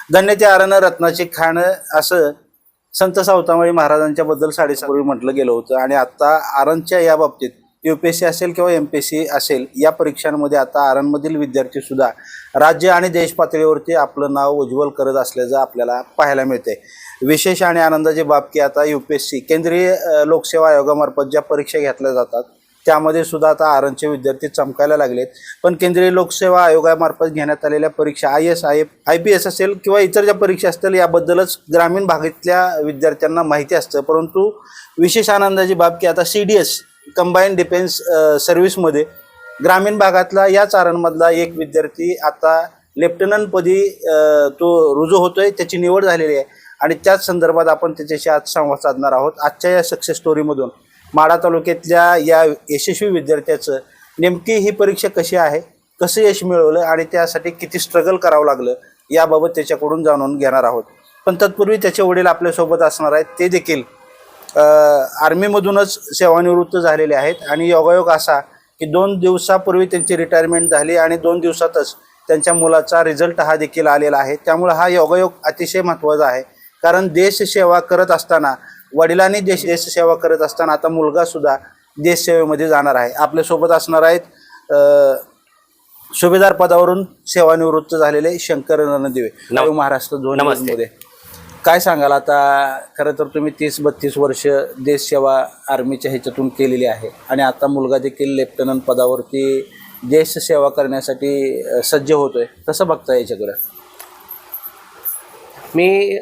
धन्याचे आरण रत्नाची खाण असं संत सावतामाळी महाराजांच्या बद्दल 650 पूर्वी म्हटलं गेलं होतं. आणि आता आरणच्या या बाबतीत UPSC असेल किंवा MPSC असेल या परीक्षांमध्ये आता आरणमधील विद्यार्थी सुद्धा राज्य आणि देश पातळीवरती आपलं नाव उज्ज्वल करत असल्याचं आपल्याला पाहायला मिळते. विशेष आणि आनंदाची बाब की आता UPSC केंद्रीय लोकसेवा आयोगामार्फत ज्या परीक्षा घेतल्या जातात त्यामध्ये सुद्धा आता आरणचे विद्यार्थी चमकायला लागलेत. पण केंद्रीय लोकसेवा आयोगामार्फत घेण्यात आलेल्या परीक्षा IAS IPS असेल किंवा इतर ज्या परीक्षा असतील याबद्दलच ग्रामीण भागातल्या विद्यार्थ्यांना माहिती असतं. परंतु विशेष आनंदाची बाब की आता CDS कंबाईंड डिफेन्स सर्व्हिसमध्ये ग्रामीण भागातला याच आरणमधला एक विद्यार्थी आता लेफ्टनंटपदी तो रुजू होतोय, त्याची निवड झालेली आहे. आणि त्याच संदर्भात आपण त्याच्याशी आज संवाद साधणार आहोत. आजच्या या सक्सेस स्टोरीमधून माढा तालुक्यातल्या या यशस्वी विद्यार्थ्याचं नेमकी ही परीक्षा कशी आहे, कसं यश मिळवलं आणि त्यासाठी किती स्ट्रगल करावं लागलं याबाबत त्याच्याकडून जाणून घेणार आहोत. पण तत्पूर्वी त्याचे वडील आपल्यासोबत असणार आहेत. ते देखील आर्मीमधूनच सेवानिवृत्त झालेले आहेत. आणि योगायोग असा की 2 दिवसापूर्वी त्यांची रिटायरमेंट झाली आणि 2 दिवसातच त्यांच्या मुलाचा रिझल्ट हा देखील आलेला आहे. त्यामुळे हा योगायोग अतिशय महत्त्वाचा आहे. कारण देशसेवा करत असताना वडिलांनी देशसेवा करत असताना आता मुलगासुद्धा देशसेवेमध्ये जाणार आहे. आपल्यासोबत असणार आहेत सुभेदार पदावरून सेवानिवृत्त झालेले शंकर रणदिवे, महाराष्ट्र झोनमध्ये. काय सांगाल आता? खरं तर तुम्ही 30-32 वर्ष देशसेवा आर्मीच्या ह्याच्यातून केलेली आहे आणि आता मुलगा देखील लेफ्टनंट पदावरती देशसेवा करण्यासाठी सज्ज होतोय. कसं बघता याच्याकडे? मी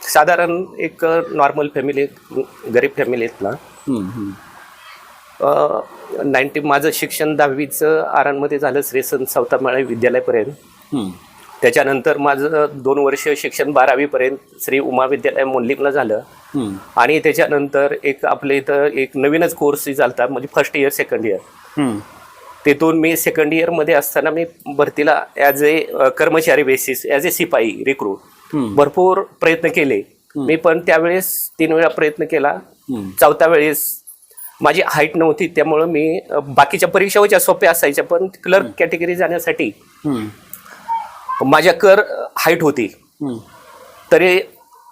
साधारण एक नॉर्मल फॅमिली, गरीब फॅमिलीतला माझं शिक्षण 10वीचं आरणमध्ये झालं, श्री संत सावतामाळी विद्यालयापर्यंत. त्याच्यानंतर माझं 2 वर्ष शिक्षण 12वीपर्यंत श्री उमा विद्यालय मोडलीमला झालं. आणि त्याच्यानंतर एक आपल्या इथं एक नवीनच कोर्स झाला म्हणजे फर्स्ट इयर सेकंड इयर. तिथून मी सेकंड इयरमध्ये असताना मी भरतीला ॲज ए कर्मचारी बेसिस ॲज ए शिपाई रिक्रूट भरपूर प्रयत्न केले मी. पण त्यावेळेस 3 वेळा प्रयत्न केला. 4थ्या वेळेस माझी हाईट नव्हती, त्यामुळं मी बाकीच्या परीक्षा होत्या सोप्या असायच्या, पण क्लर्क कॅटेगरी जाण्यासाठी माझ्या हाईट होती तरी.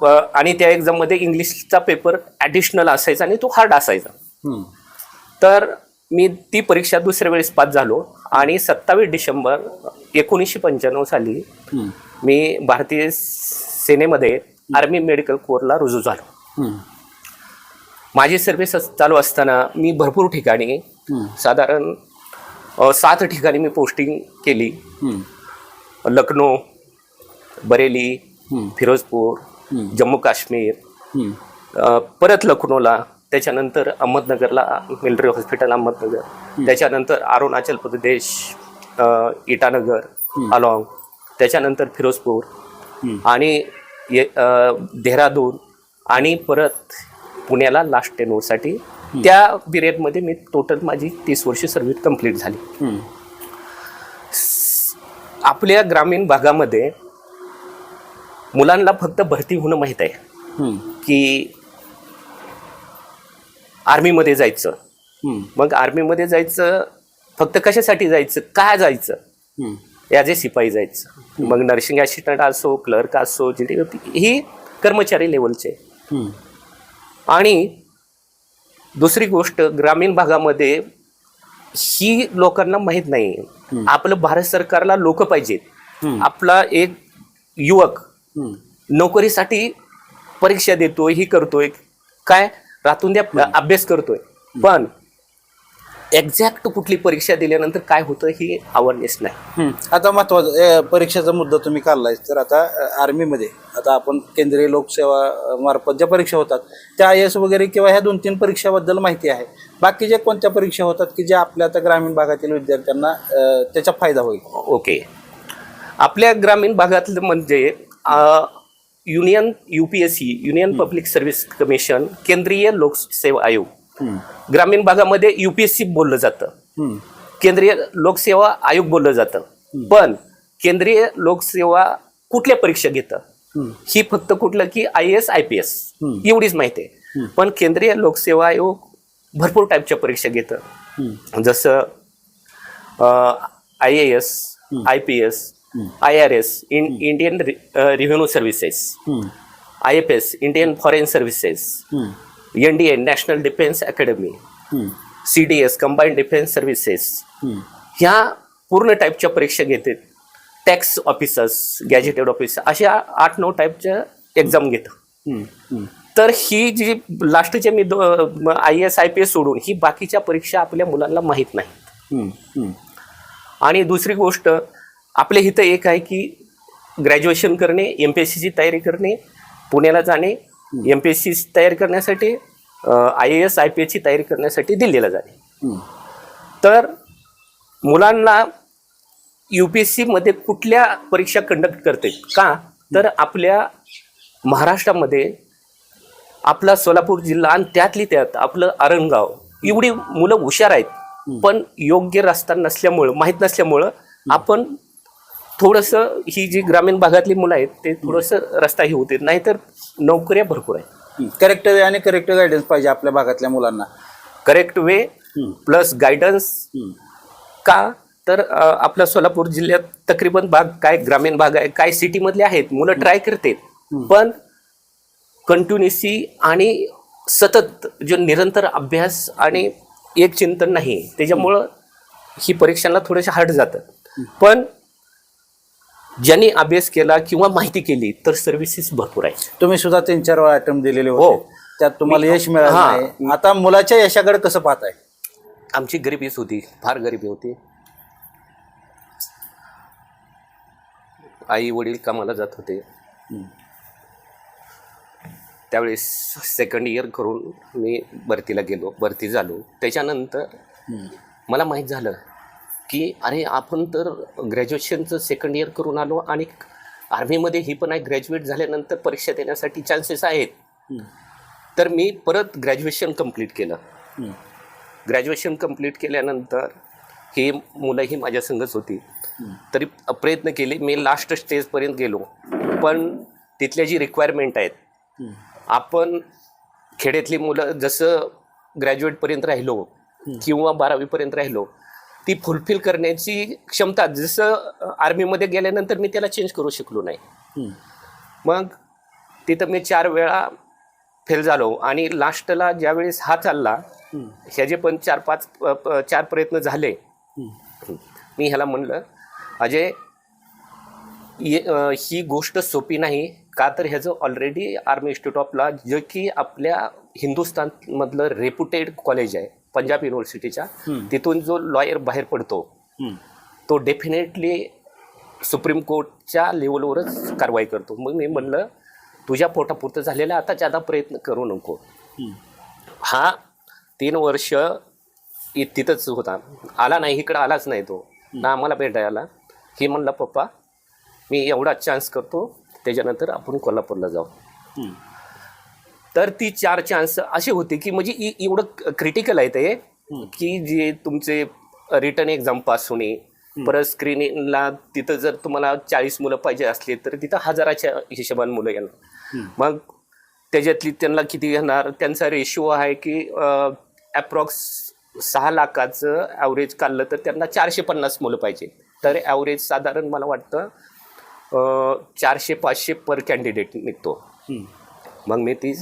आणि त्या एक्झाममध्ये इंग्लिशचा पेपर ॲडिशनल असायचा आणि तो हार्ड असायचा. तर मी ती परीक्षा दुसऱ्या वेळेस पास झालो. आणि 27 डिसेंबर 1995 साली मी भारतीय सेनेमध्ये आर्मी मेडिकल कोरला रुजू झालो. माझी सर्व्हिस चालू असताना मी भरपूर ठिकाणी साधारण 7 ठिकाणी मी पोस्टिंग केली. लखनौ, बरेली, फिरोजपूर, जम्मू काश्मीर, परत लखनौला, त्याच्यानंतर अहमदनगरला मिलिटरी हॉस्पिटल अहमदनगर, त्याच्यानंतर अरुणाचल प्रदेश इटानगर अलॉंग, त्याच्यानंतर फिरोजपूर आणि देहरादून आणि परत पुण्याला लास्ट टेनोरसाठी. त्या पिरियडमध्ये मी टोटल माझी 30 वर्ष सर्व्हिस कंप्लीट झाली. आपल्या ग्रामीण भागामध्ये मुलांना फक्त भरती होणं माहीत आहे की आर्मीमध्ये जायचं. मग आर्मीमध्ये जायचं फक्त कशासाठी जायचं, काय जायचं, ॲज ए शिपाई जायचं. मग नर्सिंग असिस्टंट असो, क्लर्क असो, ही कर्मचारी लेवलचे. आणि दुसरी गोष्ट, ग्रामीण भागामध्ये ही लोकांना माहीत नाही. आपलं भारत सरकारला लोक पाहिजेत. आपला एक युवक नोकरीसाठी परीक्षा देतोय, ही करतोय, काय रातून द्या अभ्यास करतोय, पण एक्झॅक्ट कुठली परीक्षा दिल्यानंतर काय होतं ही अवेअरनेस नाही. आता महत्वाचा परीक्षेचा मुद्दा तुम्ही काढलाय. तर आता आर्मीमध्ये आता आपण केंद्रीय लोकसेवा मार्फत ज्या परीक्षा होतात त्या IAS वगैरे किंवा ह्या 2-3 परीक्षाबद्दल माहिती आहे. बाकीच्या कोणत्या परीक्षा होतात की ज्या आपल्या आता ग्रामीण भागातील विद्यार्थ्यांना त्याचा फायदा होईल? ओके, आपल्या ग्रामीण भागातलं म्हणजे union UPSC union public service commission, केंद्रीय लोकसेवा आयोग. ग्रामीण भागामध्ये UPSC बोललं जातं, केंद्रीय लोकसेवा आयोग बोललं जातं. पण केंद्रीय लोकसेवा कुठल्या परीक्षा घेतं ही फक्त कुठलं की IAS IPS एवढीच माहिती आहे. पण केंद्रीय लोकसेवा आयोग भरपूर टाईपच्या परीक्षा घेतं, जसं IAS IPS IRS Indian revenue services, IFS Indian foreign services, NDA national defence academy, CDS combined defence services, ह्या पूर्ण टाईपच्या परीक्षा घेतात. टॅक्स ऑफिसर्स, गॅजेटेड ऑफिसर, अशा 8-9 टाईपच्या एक्झाम घेतात. तर ही जी लास्टचे मी IAS IPS सोडून ही बाकीच्या परीक्षा आपल्या मुलांना माहीत नाहीत. आणि दुसरी गोष्ट आपल्या इथं एक आहे की ग्रॅज्युएशन करणे, MPSCची तयारी करणे, पुण्याला जाणे, MPSC तयारी करण्यासाठी, IAS IPSची तयारी करण्यासाठी दिल्लीला जाणे. तर मुलांना UPSC मध्ये कुठल्या परीक्षा कंडक्ट करते का, तर आपल्या महाराष्ट्रामध्ये आपला सोलापूर जिल्हा आणि त्यातली त्यात आपलं आरणगाव एवढी मुलं हुशार आहेत, पण योग्य रस्ता नसल्यामुळं, माहीत नसल्यामुळं आपण थोडंसं ही जी ग्रामीण भागातली मुलं आहेत ते थोडंसं रस्ता ही होते, नाहीतर नोकऱ्या भरपूर आहेत. करेक्ट वे आणि करेक्ट गायडन्स पाहिजे आपल्या भागातल्या मुलांना. Correct way plus guidance. का तर आपल्या सोलापूर जिल्ह्यात तकरीबन भाग काय ग्रामीण भाग आहे, काय सिटीमधले आहेत, मुलं ट्राय करतात, पण कंटिन्युअसली आणि सतत जो निरंतर अभ्यास आणि एक चिंतन नाही, त्याच्यामुळं ही परीक्षांना थोडंसं हार्ड जातं. पण ज्यांनी अभ्यास केला किंवा माहिती केली तर सर्व्हिसेस भरपूर आहेत. तुम्ही सुद्धा 3-4 वेळा अटेम्प्ट दिलेले होते, त्यात तुम्हाला यश मिळालं नाही. आता मुलाच्या यशाकडे कसं पाहताय? आमची गरिबीच होती, फार गरिबी होती. आई वडील कामाला जात होते. त्यावेळेस सेकंड इयर करून मी भरतीला गेलो, भरती झालो. त्याच्यानंतर मला माहीत झालं की अरे आपण तर ग्रॅज्युएशनचं सेकंड इयर करून आलो आणि आर्मीमध्ये ही पण आहे, ग्रॅज्युएट झाल्यानंतर परीक्षा देण्यासाठी चान्सेस आहेत. तर मी परत ग्रॅज्युएशन कंप्लीट केलं. ग्रॅज्युएशन कंप्लीट केल्यानंतर ही मुलंही माझ्या संगच होती, तरी प्रयत्न केले. मी लास्ट स्टेजपर्यंत गेलो, पण तिथल्या जी रिक्वायरमेंट आहेत, आपण खेड्यातली मुलं जसं ग्रॅज्युएटपर्यंत राहिलो किंवा 12वीपर्यंत राहिलो, ती फुलफिल करण्याची क्षमता जसं आर्मीमध्ये गेल्यानंतर मी त्याला चेंज करू शकलो नाही. मग तिथं मी 4 वेळा फेल झालो आणि लास्टला ज्यावेळेस हा चालला, ह्याचे पण 4 प्रयत्न झाले. मी ह्याला म्हणलं अजय ही गोष्ट सोपी नाही, का तर ह्याचं already army institute of law, जे की आपल्या हिंदुस्थानमधलं रेप्युटेड कॉलेज आहे, पंजाब युनिव्हर्सिटीच्या, तिथून जो लॉयर बाहेर पडतो तो डेफिनेटली सुप्रीम कोर्टच्या लेवलवरच कारवाई करतो. मग मी म्हणलं तुझ्या पोटापुरतं झालेलं, आता जादा प्रयत्न करू नको. हा 3 वर्ष तिथंच होता, आला नाही, इकडं आलाच नाही तो ना, आम्हाला भेटायला. ही म्हणला पप्पा मी एवढा चान्स करतो, त्याच्यानंतर आपण कोल्हापूरला जाऊ. तर ती 4 चान्स असे होते की म्हणजे एवढं क्रिटिकल आहे ते की जे तुमचे रिटर्न एक्झाम पास होणे, परत स्क्रीनिंगला तिथं जर तुम्हाला 40 मुलं पाहिजे असले तर तिथं 1000च्या हिशोबाने मुलं येणार. मग त्याच्यातली त्यांना किती येणार, त्यांचा रेशिओ आहे की ॲप्रॉक्स 6 लाखाचं ॲव्हरेज काढलं तर त्यांना 450 मुलं पाहिजे. तर ॲव्हरेज साधारण मला वाटतं 400-500 पर कॅन्डिडेट निघतो. मग मी ती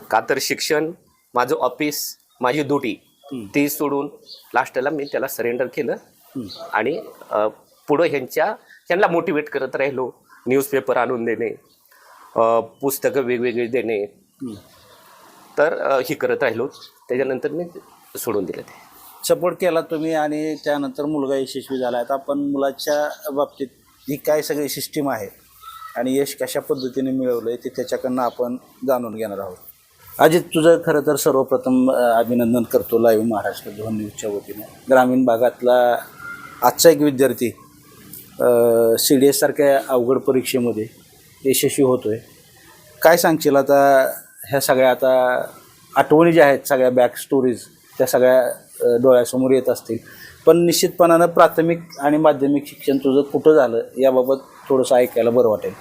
का तर शिक्षण, माझं ऑफिस, माझी ड्युटी ती सोडून लास्टला मी त्याला सरेंडर केलं आणि पुढं ह्यांना मोटिवेट करत राहिलो. न्यूजपेपर आणून देणे, पुस्तकं वेगवेगळी देणे, तर ही करत राहिलो. त्याच्यानंतर मी सोडून दिलं. ते सपोर्ट केला तुम्ही आणि त्यानंतर मुलगा यशस्वी झाला. आता आपण मुलाच्या बाबतीत ही काय सगळी सिस्टीम आहे आणि यश कशा पद्धतीने मिळवलं आहे ते त्याच्याकडनं आपण जाणून घेणार आहोत. अजित, तुझं खरं तर सर्वप्रथम अभिनंदन करतो लाईव्ह महाराष्ट्र झोन न्यूजच्या वतीने. ग्रामीण भागातला आजचा एक विद्यार्थी CDS सारख्या अवघड परीक्षेमध्ये यशस्वी होतो आहे. काय सांगशील आता ह्या सगळ्या आता आठवणी ज्या आहेत, सगळ्या बॅक स्टोरीज त्या सगळ्या डोळ्यासमोर येत असतील, पण निश्चितपणानं प्राथमिक आणि माध्यमिक शिक्षण तुझं कुठं झालं याबाबत थोडंसं ऐकायला बरं वाटेल.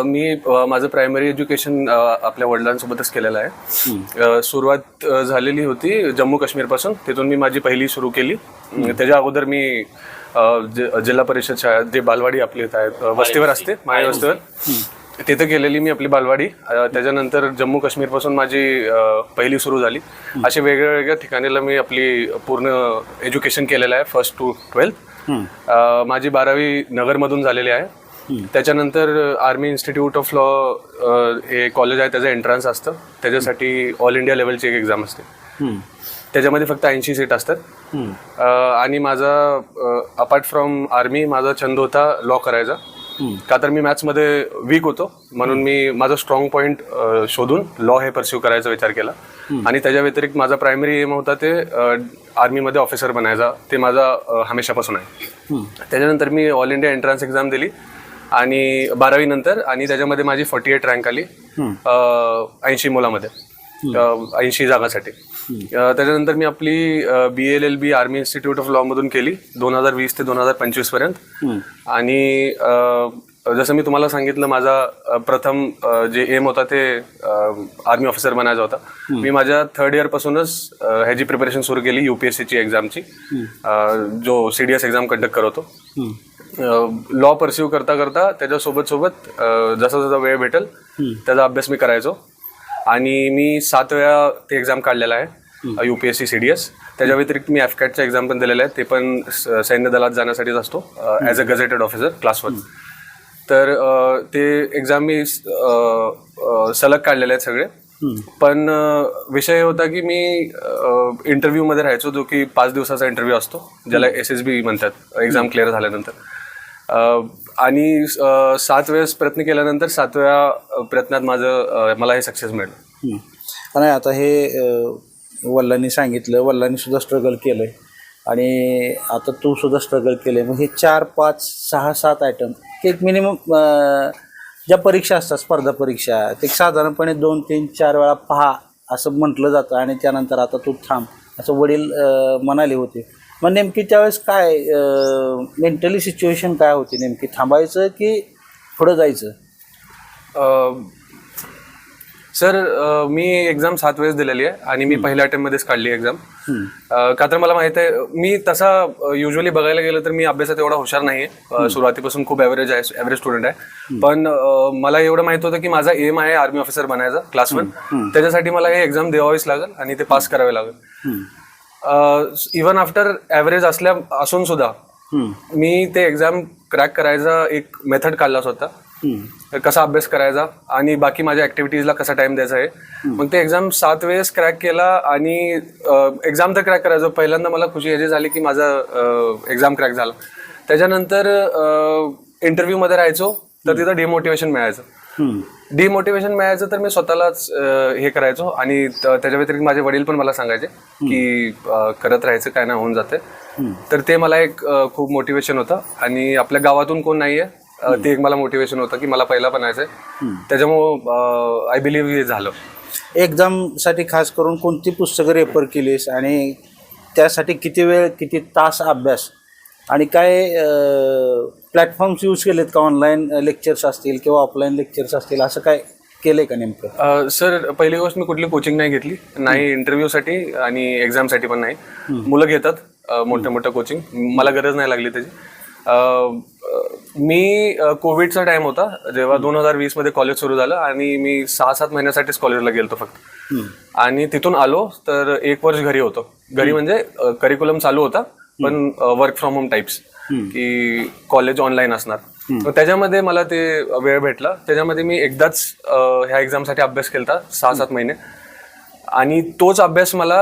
मी माझं प्रायमरी एज्युकेशन आपल्या वडिलांसोबतच केलेलं आहे. सुरुवात झालेली होती जम्मू काश्मीरपासून, तिथून मी माझी पहिली सुरू केली. त्याच्या अगोदर मी जिल्हा परिषद शाळा जे बालवाडी आपली इथं आहेत वस्तीवर असते माळी वस्तीवर तिथे केलेली मी आपली बालवाडी. त्याच्यानंतर जम्मू काश्मीरपासून माझी पहिली सुरू झाली. असे वेगळ्या वेगळ्या ठिकाणीला मी आपली पूर्ण एज्युकेशन केलेलं आहे 1st to 12th. माझी 12वी नगरमधून झालेली आहे. त्याच्यानंतर आर्मी इन्स्टिट्यूट ऑफ लॉ हे कॉलेज आहे, त्याचं एंट्रन्स असतं. त्याच्यासाठी ऑल इंडिया लेवलची एक एक्झाम असते. त्याच्यामध्ये फक्त 80 सीट असतात. आणि माझा अपार्ट फ्रॉम आर्मी माझा छंद होता लॉ करायचा. का तर मी मॅथ्समध्ये वीक होतो, म्हणून मी माझा स्ट्रॉंग पॉईंट शोधून लॉ हे परस्यू करायचा विचार केला. आणि त्याच्या व्यतिरिक्त माझा प्रायमरी एम होता ते आर्मीमध्ये ऑफिसर बनायचा. ते माझा हमेशापासून आहे. त्याच्यानंतर मी ऑल इंडिया एंट्रन्स एक्झाम दिली आणि 12वी नंतर, आणि त्याच्यामध्ये माझी 48 रँक आली 80 मुलामध्ये 80 जागासाठी. त्याच्यानंतर मी आपली BLLB आर्मी इन्स्टिट्यूट ऑफ लॉमधून केली 2020 ते 2025 पर्यंत. आणि जसं मी तुम्हाला सांगितलं, माझा प्रथम जे एम होता ते आर्मी ऑफिसर बनायचा होता. मी माझ्या 3rd इयरपासूनच ह्याची प्रिपरेशन सुरू केली UPSCची एक्झामची, जो CDS एक्झाम कंडक्ट करतो. लॉ परस्यू करता करता त्याच्यासोबत जसा जसा वेळ भेटेल त्याचा अभ्यास मी करायचो. आणि मी 7 वेळा ते एक्झाम काढलेला आहे UPSC CDS. त्याच्या व्यतिरिक्त मी FCATचा एक्झाम पण दिलेला आहे. ते पण सैन्य दलात जाण्यासाठीच असतो ॲज अ गझेटेड ऑफिसर क्लास 1. तर ते एक्झाम मी सलग काढलेले आहेत सगळे. पण विषय होता की मी इंटरव्ह्यूमध्ये राहायचो, जो की 5 दिवसाचा इंटरव्ह्यू असतो, ज्याला SSB म्हणतात एक्झाम क्लिअर झाल्यानंतर. आणि 7 वेळेस प्रयत्न केल्यानंतर 7व्या प्रयत्नात मला हे सक्सेस मिळालं. आणि आता हे वल्लांनी सांगितलं, वल्लांनी सुद्धा स्ट्रगल केलं आहे आणि आता तू सुद्धा स्ट्रगल केलं आहे. मग हे 4, 5, 6, 7 आयटम एक मिनिमम ज्या परीक्षा असतात, स्पर्धा परीक्षा, ते साधारणपणे 2, 3, 4 वेळा पहा असं म्हटलं जातं. आणि त्यानंतर आता तू थांब असं वडील म्हणाले होते. मग नेमकी त्यावेळेस काय मेंटली सिच्युएशन काय होती, नेमकी थांबायचं की पुढं जायचं? सर, मी एक्झाम 7 वेळेस दिलेली आहे आणि मी पहिल्या अटेम्प्टमध्येच काढली एक्झाम. का तर मला माहित आहे, मी तसा युजली बघायला गेलं तर मी अभ्यासात एवढा हुशार नाही आहे. सुरुवातीपासून खूप ॲव्हरेज स्टुडंट आहे. पण मला एवढं माहित होतं की माझा एम आहे आर्मी ऑफिसर बनायचा क्लास 1. त्याच्यासाठी मला हे एक्झाम द्यावीच लागेल आणि ते पास करावे लागेल. इव्हन आफ्टर ॲव्हरेज असून सुद्धा मी ते एक्झाम क्रॅक करायचा एक मेथड काढला होता, कसा अभ्यास करायचा आणि बाकी माझ्या ऍक्टिव्हिटीजला कसा टाइम द्यायचा आहे. मग ते एक्झाम 7 वेळेस क्रॅक केला आणि एक्झाम तर क्रॅक करायचं. पहिल्यांदा मला खुशी याची झाली की माझा एक्झाम क्रॅक झाला. त्याच्यानंतर इंटरव्ह्यूमध्ये राहायचो तर तिथं डिमोटिवेशन मिळायचं. तर मी स्वतःलाच हे करायचो. आणि त्याच्या व्यतिरिक्त माझे वडील पण मला सांगायचे की करत राहायचं, काय नाही होऊन जाते. तर ते मला एक खूप मोटिवेशन होतं. आणि आपल्या गावातून कोण नाही आहे ते एक मला मोटिवेशन होतं की मला पहिला बनायचं आहे. त्याच्यामुळं आय बिलीव्ह हे झालं. एक्झामसाठी खास करून कोणती पुस्तकं रेफर केलीस आणि त्यासाठी किती वेळ, किती तास अभ्यास, आणि काय प्लॅटफॉर्म्स यूज केलेत का? ऑनलाईन लेक्चर्स असतील किंवा ऑफलाईन लेक्चर्स असतील, असं काय केलंय का नेमकं? सर, पहिली गोष्ट मी कुठली कोचिंग नाही घेतली, नाही इंटरव्ह्यूसाठी आणि एक्झामसाठी पण नाही. मुलं घेतात मोठ्या मोठ्या कोचिंग, मला गरज नाही लागली त्याची. मी कोविडचा टाइम होता जेव्हा 2020 मध्ये कॉलेज सुरू झालं आणि मी 6-7 महिन्यासाठीच कॉलेजला गेलतो फक्त. आणि तिथून आलो तर 1 वर्ष घरी होतो. घरी म्हणजे करिक्युलम चालू होता पण वर्क फ्रॉम होम टाइप्स, की कॉलेज ऑनलाईन असणार. त्याच्यामध्ये मला ते वेळ भेटला. त्याच्यामध्ये मी एकदाच ह्या एक्झामसाठी अभ्यास केला 6-7 महिने. आणि तोच अभ्यास मला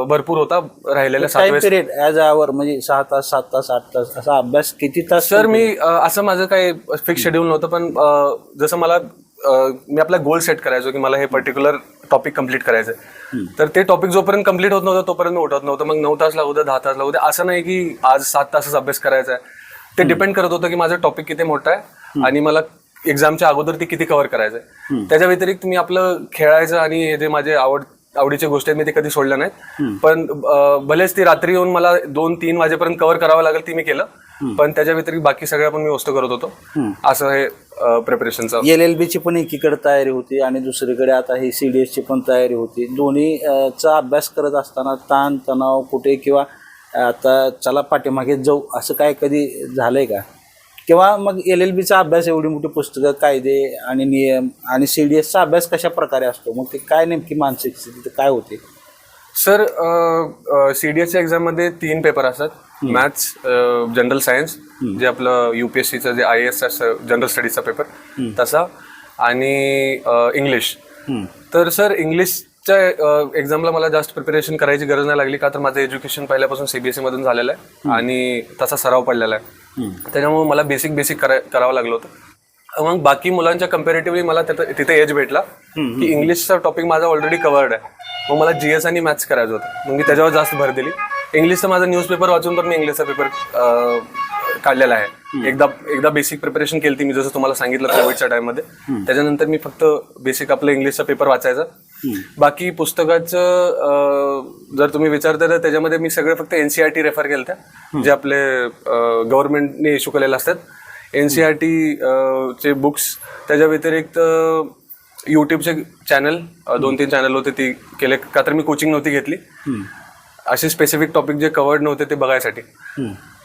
भरपूर होता राहिलेल्या 7 पिरियड ॲज आवर, म्हणजे 6 तास, 7 तास, 8 तास असा अभ्यास किती तास? सर, मी असं माझं काही फिक्स शेड्यूल नव्हतं. पण जसं मला मी आपला गोल सेट करायचो की मला हे पर्टिक्युलर टॉपिक कम्प्लीट करायचं आहे. तर ते टॉपिक जोपर्यंत कम्प्लीट होत नव्हतं तोपर्यंत मी उठत नव्हतं. मग 9 तास लागू द्या, 10 तास लागू द्या, असं नाही की आज 7 तासच अभ्यास करायचा आहे. ते डिपेंड करत होतं की माझं टॉपिक किती मोठं आहे आणि मला एक्झामच्या अगोदर ते किती कव्हर करायचं आहे. त्याच्या व्यतिरिक्त मी आपलं खेळायचं आणि हे जे माझे आवडीच्या गोष्टी आहेत मी ते कधी सोडल्या नाहीत. पण भलेच ती रात्री येऊन मला 2-3 वाजेपर्यंत कव्हर करावं लागेल ती मी केलं. पण त्याच्या व्यतिरिक्त बाकी सगळ्या पण मी वस्तू करत होतो. असं हे प्रिपरेशनचं. LLBची पण एकीकडे तयारी होती आणि दुसरीकडे आता ही CDSची पण तयारी होती. दोन्हीचा अभ्यास करत असताना ताण तणाव कुठे किंवा आता चला पाठीमागे जाऊ असं काय कधी झालंय का? किंवा मग LLBचा अभ्यास, एवढी मोठी पुस्तकं, कायदे आणि नियम आणि CDSचा अभ्यास कशा प्रकारे असतो, मग ते काय नेमकी मानसिक स्थिती काय होते? सर CDSच्या एक्झाममध्ये 3 पेपर असतात. मॅथ्स, जनरल सायन्स जे आपलं UPSCचं जे IAS जनरल स्टडीजचा पेपर तसा, आणि इंग्लिश. तर सर इंग्लिशच्या एक्झामला मला जास्त प्रिपरेशन करायची गरज नाही लागली, का तर माझं एज्युकेशन पहिल्यापासून CBSE मधून झालेलं आहे आणि तसा सराव पडलेला आहे. त्याच्यामुळे मला बेसिक करावं लागलं होतं. मग बाकी मुलांच्या कम्पॅरेटिव्हली मला तिथे एज भेटला की इंग्लिशचा टॉपिक माझा ऑलरेडी कव्हर्ड आहे. मग मला GS आणि मॅथ्स करायचं होतं, मग मी त्याच्यावर जास्त भर दिली. इंग्लिशचा माझा न्यूजपेपर वाचून पण मी इंग्लिशचा पेपर काढलेला आहे. एकदा बेसिक प्रिपरेशन केली मी, जसं तुम्हाला सांगितलं कोविडच्या टाइममध्ये. त्याच्यानंतर मी फक्त बेसिक आपलं इंग्लिशचा पेपर वाचायचा. बाकी पुस्तकाचं जर तुम्ही विचारता तर त्याच्यामध्ये मी सगळे फक्त NCERT रेफर केलं त्या, जे आपले गव्हर्नमेंटने इश्यू केलेले असतात NCERT चे बुक्स. त्याच्या व्यतिरिक्त यूट्यूबचे चॅनल 2-3 चॅनल होते ते केले, का तर मी कोचिंग नव्हती घेतली. असे स्पेसिफिक टॉपिक जे कव्हर्ड नव्हते ते बघायसाठी.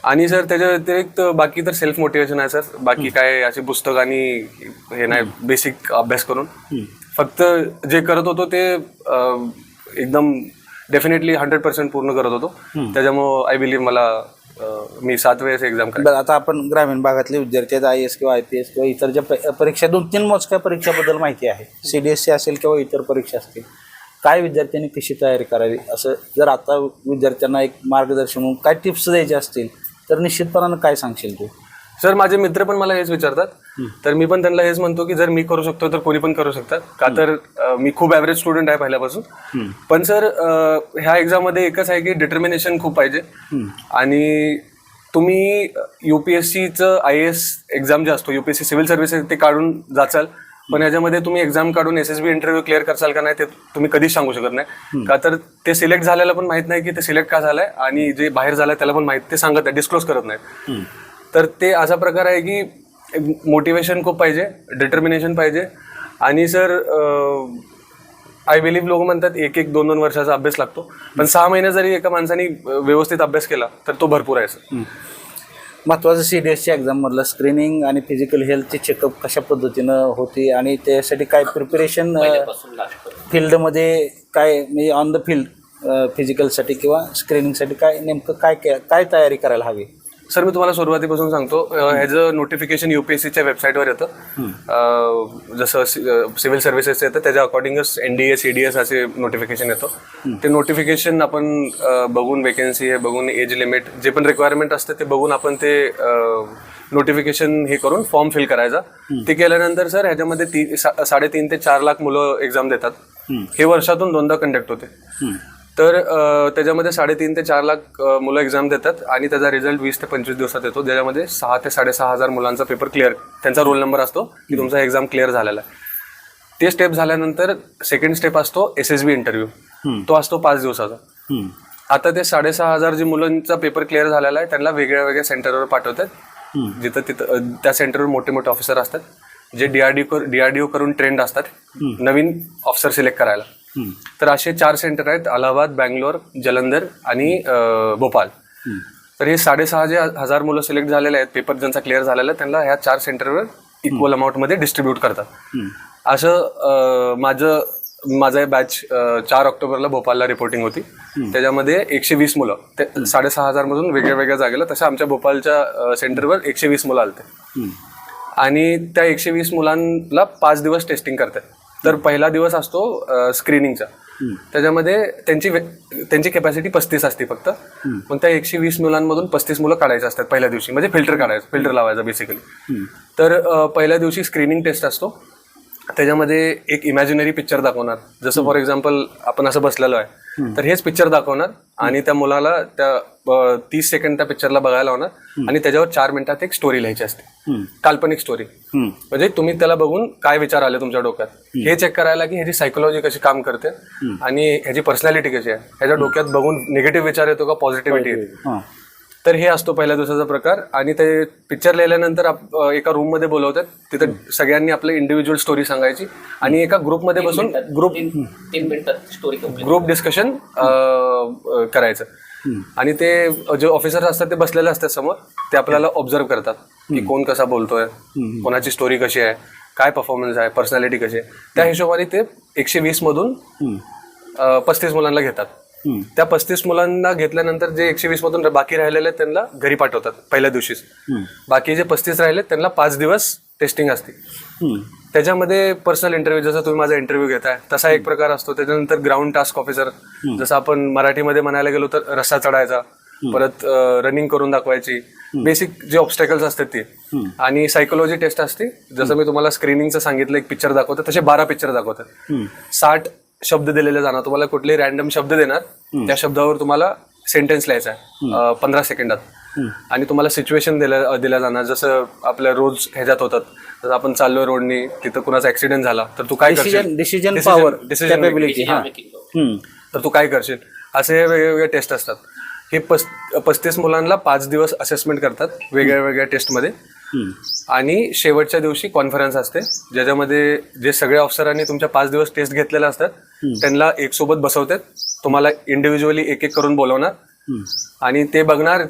आणि सर त्याच्या व्यतिरिक्त बाकी तर सेल्फ मोटिवेशन आहे सर. बाकी काय असे पुस्तक आणि हे नाही, बेसिक अभ्यास करून फक्त जे करत होतो ते एकदम डेफिनेटली 100% पूर्ण करत होतो. त्याच्यामुळं आय बिलीव्ह मला मी 7 वेळेस एक्झाम बरं, आता आपण ग्रामीण भागातले विद्यार्थी आहेत, IAS किंवा IPS किंवा इतर ज्या परीक्षा 2-3 मोजक्या परीक्षाबद्दल माहिती आहे, CDSC असेल किंवा इतर परीक्षा असतील, काय विद्यार्थ्यांनी कशी तयारी करावी, असं जर आता विद्यार्थ्यांना एक मार्गदर्शन म्हणून काय टिप्स द्यायचे असतील तर निश्चितपणानं काय सांगशील तू? सर माझे मित्र पण मला हेच विचारतात, तर मी पण त्यांना हेच म्हणतो की जर मी करू शकतो तर कोणी पण करू शकतात, का तर मी खूप ॲव्हरेज स्टुडंट आहे पहिल्यापासून. पण सर ह्या एक्झाममध्ये एकच आहे की डिटर्मिनेशन खूप पाहिजे. आणि तुम्ही UPSCचं IAS एक्झाम जे असतो, UPSC सिव्हिल सर्व्हिसेस, ते काढून जाचाल, पण ह्याच्यामध्ये तुम्ही एक्झाम काढून SSB इंटरव्ह्यू क्लिअर करसाल का नाही ते तुम्ही कधीच सांगू शकत नाही, का तर ते सिलेक्ट झालेला पण माहित नाही की ते सिलेक्ट का झालंय, आणि जे बाहेर झालंय त्याला पण माहित, ते सांगत आहे, डिस्क्लोज करत नाही. तर ते असा प्रकार आहे की मोटिवेशन खूप पाहिजे, डिटर्मिनेशन पाहिजे. आणि सर आय बिलीव्ह लोक म्हणतात 1-2 वर्षाचा अभ्यास लागतो, पण 6 महिने जरी एका माणसाने व्यवस्थित अभ्यास केला तर तो भरपूर आहे सर. महत्त्वाचं CDSच्या एक्झाममधलं स्क्रीनिंग आणि फिजिकल हेल्थची चेकअप कशा पद्धतीनं होती आणि त्यासाठी काय प्रिपरेशन फील्डमध्ये काय, म्हणजे ऑन द फील्ड फिजिकलसाठी किंवा स्क्रीनिंगसाठी काय नेमकं काय तयारी करायला हवी? सर मी तुम्हाला सुरुवातीपासून सांगतो, ह्याचं नोटिफिकेशन UPSCच्या वेबसाईटवर येतं. जसं सिव्हिल सर्व्हिसेस येतं त्याच्या अकॉर्डिंगच NDA CDS असे नोटिफिकेशन येतं. ते नोटिफिकेशन आपण बघून, वेकेन्सी हे बघून, एज लिमिट जे पण रिक्वायरमेंट असते ते बघून आपण ते नोटिफिकेशन हे करून फॉर्म फिल करायचा. ते केल्यानंतर सर ह्याच्यामध्ये 3.5 ते 4 लाख मुलं एक्झाम देतात. हे वर्षातून 2दा कंडक्ट होते. तर त्याच्यामध्ये 3.5 ते 4 लाख मुलं एक्झाम देतात आणि त्याचा रिझल्ट 20 ते 25 दिवसात येतो, ज्याच्यामध्ये 6 ते 6.5 हजार मुलांचा पेपर क्लिअर, त्यांचा रोल नंबर असतो की तुमचा एक्झाम क्लिअर झालेला आहे. ते स्टेप झाल्यानंतर सेकंड स्टेप असतो SSB इंटरव्ह्यू. तो असतो 5 दिवसाचा. आता ते 6.5 हजार जे मुलांचा पेपर क्लिअर झालेला आहे त्यांना वेगळ्या वेगळ्या सेंटरवर पाठवतात, जिथं त्या सेंटरवर मोठे मोठे ऑफिसर असतात जे DRDO करून ट्रेंड असतात नवीन ऑफिसर सिलेक्ट करायला. तर असे 4 सेंटर आहेत, अलाहाबाद, बँगलोर, जलंधर आणि भोपाळ. तर हे 6.5 हजार मुलं सिलेक्ट झालेले आहेत, पेपर ज्यांचा क्लिअर झालेला आहे त्यांना ह्या 4 सेंटरवर इक्वल अमाऊंटमध्ये डिस्ट्रीब्यूट करतात. असं माझं बॅच 4 ऑक्टोबरला भोपाळला रिपोर्टिंग होती. त्याच्यामध्ये 120 मुलं, ते 6.5 हजार मधून वेगळ्या वेगळ्या जागेला, तसं आमच्या भोपाळच्या सेंटरवर 120 मुलं आलते. आणि त्या 120 मुलांना 5 दिवस टेस्टिंग करतात. तर पहिला दिवस असतो स्क्रीनिंगचा, त्याच्यामध्ये त्यांची कॅपॅसिटी 35 असते फक्त. मग त्या 120 मुलांमधून 35 मुलं काढायचं असतात पहिल्या दिवशी, म्हणजे फिल्टर लावायचं बेसिकली. तर पहिल्या दिवशी स्क्रीनिंग टेस्ट असतो, त्याच्यामध्ये एक इमॅजिनरी पिक्चर दाखवणार. जसं फॉर एक्झाम्पल आपण असं बसलेलो आहे तर हेच पिक्चर दाखवणार आणि त्या मुलाला त्या 30 सेकंड त्या पिक्चरला बघायला होणार आणि त्याच्यावर 4 मिनिटात एक स्टोरी लिहायची असते, काल्पनिक स्टोरी. म्हणजे तुम्ही त्याला बघून काय विचार आले तुमच्या डोक्यात हे चेक करायला की ह्याची सायकोलॉजी कशी काम करते आणि ह्याची पर्सनॅलिटी कशी आहे, ह्याच्या डोक्यात बघून निगेटिव्ह विचार येतो का पॉझिटिव्हिटी येते. तर हे असतो पहिल्या दिवसाचा प्रकार. आणि ते पिक्चर लिहिल्यानंतर एका रूममध्ये बोलवतात, तिथं सगळ्यांनी आपलं इंडिव्हिज्युअल स्टोरी सांगायची आणि एका ग्रुपमध्ये बसून ग्रुप डिस्कशन करायचं. आणि ते जे ऑफिसर असतात ते बसलेले असतात समोर, ते आपल्याला ऑब्झर्व करतात की कोण कसा बोलतोय, कोणाची स्टोरी कशी आहे, काय परफॉर्मन्स आहे, पर्सनॅलिटी कशी आहे. त्या हिशोबाने ते 120 मधून 35 मुलांना घेतात. त्या 35 मुलांना घेतल्यानंतर जे 120 मधून बाकी राहिलेले त्यांना घरी पाठवतात पहिल्या दिवशीच. बाकी जे 35 राहिले त्यांना 5 दिवस टेस्टिंग असते. त्याच्यामध्ये पर्सनल इंटरव्ह्यू, जसं तुम्ही माझा इंटरव्ह्यू घेताय तसा एक प्रकार असतो. त्याच्यानंतर ग्राउंड टास्क ऑफिसर, जसं आपण मराठीमध्ये म्हणायला गेलो तर रस्ता चढायचा, परत रनिंग करून दाखवायची, बेसिक जे ऑब्स्टॅकल्स असतात ते. आणि सायकोलॉजी टेस्ट असते. जसं मी तुम्हाला स्क्रीनिंगचं सांगितलं, एक पिक्चर दाखवतात, तसे 12 पिक्चर दाखवतात. 60 शब्द दिलेले जाणार, तुम्हाला कुठले रॅन्डम शब्द देणार, त्या शब्दावर तुम्हाला सेंटेन्स लिहायचा आहे 15 सेकंदात. आणि तुम्हाला सिच्युएशन दिल्या जाणार, जसं आपल्या रोज ह्याच्यात होतात. जसं आपण चाललोय रोडनी, तिथं कुणाचा ऍक्सिडेंट झाला तर तू काय करशील, डिसिजन पॉवर, कॅपेबिलिटी. तर तू काय करशील, असे वेगवेगळे टेस्ट असतात. हे 35 मुलांना 5 दिवस असेसमेंट करतात वेगळ्या वेगळ्या टेस्टमध्ये. आणि शेवटच्या दिवशी कॉन्फरन्स असते, ज्याच्यामध्ये जे सगळ्या अफसरांनी तुमच्या 5 दिवस टेस्ट घेतलेल्या असतात त्यांना एक सोबत बसवतात. तुम्हाला इंडिव्हिज्युअली एक एक करून बोलवणार आणि ते बघणार.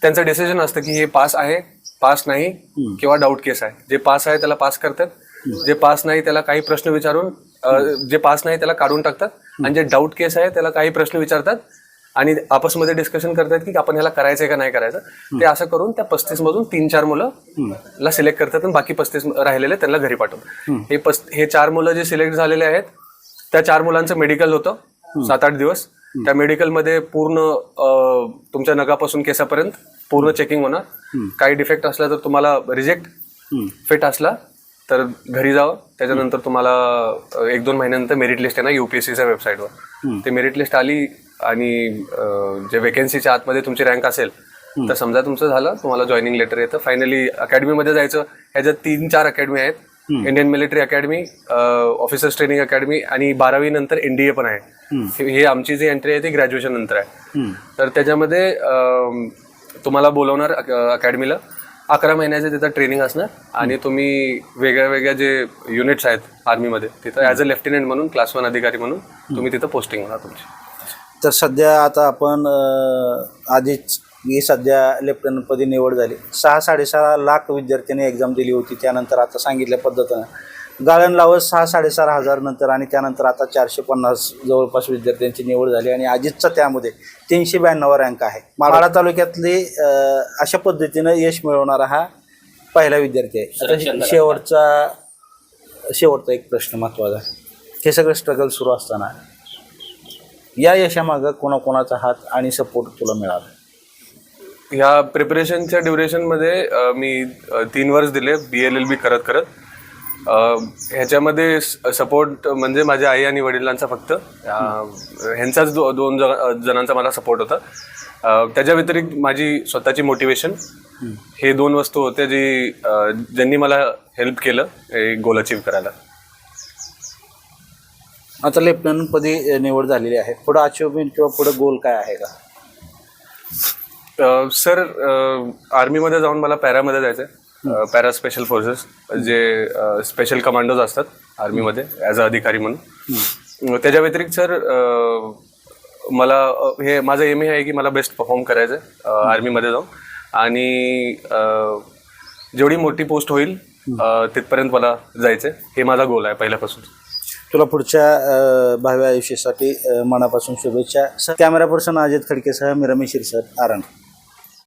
त्यांचं डिसिजन असतं की हे पास आहे, पास नाही, किंवा डाऊट केस आहे. जे पास आहे त्याला पास करतात, जे पास नाही त्याला काही प्रश्न विचारून, जे पास नाही त्याला काढून टाकतात, आणि जे डाऊट केस आहे त्याला काही प्रश्न विचारतात आणि आपसमध्ये डिस्कशन करतात की आपण ह्याला करायचंय का नाही करायचं. ते असं करून त्या 35 मधून 3-4 मुलं सिलेक्ट करतात आणि बाकी 35 राहिलेले त्यांना घरी पाठवतात. हे 4 मुलं जे सिलेक्ट झालेले आहेत त्या 4 मुलांचं मेडिकल होतं 7-8 दिवस. त्या मेडिकलमध्ये पूर्ण तुमच्या नगापासून केसापर्यंत पूर्ण चेकिंग होणार. काही डिफेक्ट असला तर तुम्हाला रिजेक्ट, फिट असला तर घरी जावं. त्याच्यानंतर तुम्हाला 1-2 महिन्यानंतर मेरिट लिस्ट येणार UPSCच्या वेबसाईटवर. ते मेरिट लिस्ट आली आणि जे वेकेन्सीच्या आतमध्ये तुमची रँक असेल तर समजा तुमचं झालं, तुम्हाला जॉईनिंग लेटर येतं. फायनली अकॅडमीमध्ये जायचं. ह्याच्यात 3-4 अकॅडमी आहेत. Indian military academy, officers training academy, आणि 12वी नंतर NDA पण आहे. हे आमची जी एंट्री आहे ती ग्रॅज्युएशन नंतर आहे. तर त्याच्यामध्ये तुम्हाला बोलवणार अकॅडमीला. 11 महिन्याचे तिथं ट्रेनिंग असणार आणि तुम्ही वेगळ्या वेगळ्या जे युनिट्स आहेत आर्मीमध्ये तिथं ॲज अ लेफ्टनंट म्हणून, क्लास 1 अधिकारी म्हणून तुम्ही तिथं पोस्टिंग होणार तुमची. तर सध्या आता आपण आधीच ही सध्या लेफ्टनंटपदी निवड झाली. 6-6.5 लाख विद्यार्थ्यांनी एक्झाम दिली होती. त्यानंतर आता सांगितल्या पद्धतीनं गाळण लावत 6-6.5 हजार नंतर, आणि त्यानंतर आता 450 जवळपास विद्यार्थ्यांची निवड झाली. आणि अजितचा त्यामध्ये 392 रँक आहे. माढा तालुक्यातली अशा पद्धतीनं यश मिळवणारा हा पहिला विद्यार्थी आहे. आता शेवटचा एक प्रश्न महत्त्वाचा. हे सगळं स्ट्रगल सुरू असताना या यशामागं कोणाकोणाचा हात आणि सपोर्ट तुला मिळाला? ह्या प्रिपरेशनच्या ड्युरेशनमध्ये मी 3 वर्ष दिले BLLB करत करत. ह्याच्यामध्ये सपोर्ट म्हणजे माझ्या आई आणि वडिलांचा फक्त, ह्यांचाच 2 जणांचा मला सपोर्ट होता. त्याच्या व्यतिरिक्त माझी स्वतःची मोटिवेशन, हे 2 वस्तू होत्या ज्यांनी मला हेल्प केलं हे गोल अचीव्ह करायला. आता लेफ्टनंटपदी निवड झालेली आहे. पुढं अचिव्हमेंट किंवा पुढं गोल काय आहे का? सर, आर्मीमध्ये जाऊन मला पॅरामध्ये जायचं आहे. पॅरा स्पेशल फोर्सेस, जे स्पेशल कमांडोज असतात आर्मीमध्ये ॲज अ अधिकारी म्हणून. त्याच्या व्यतिरिक्त सर मला हे माझं एम आहे की मला बेस्ट परफॉर्म करायचं आहे आर्मीमध्ये जाऊन. आणि जेवढी मोठी पोस्ट होईल तिथपर्यंत मला जायचं आहे. हे माझा गोल आहे पहिल्यापासून. तुला पुढच्या भावी आयुष्यासाठी मनापासून शुभेच्छा. कॅमेरा पर्सन अजित खडकेसह मी रमेश शिरसाट, आरण.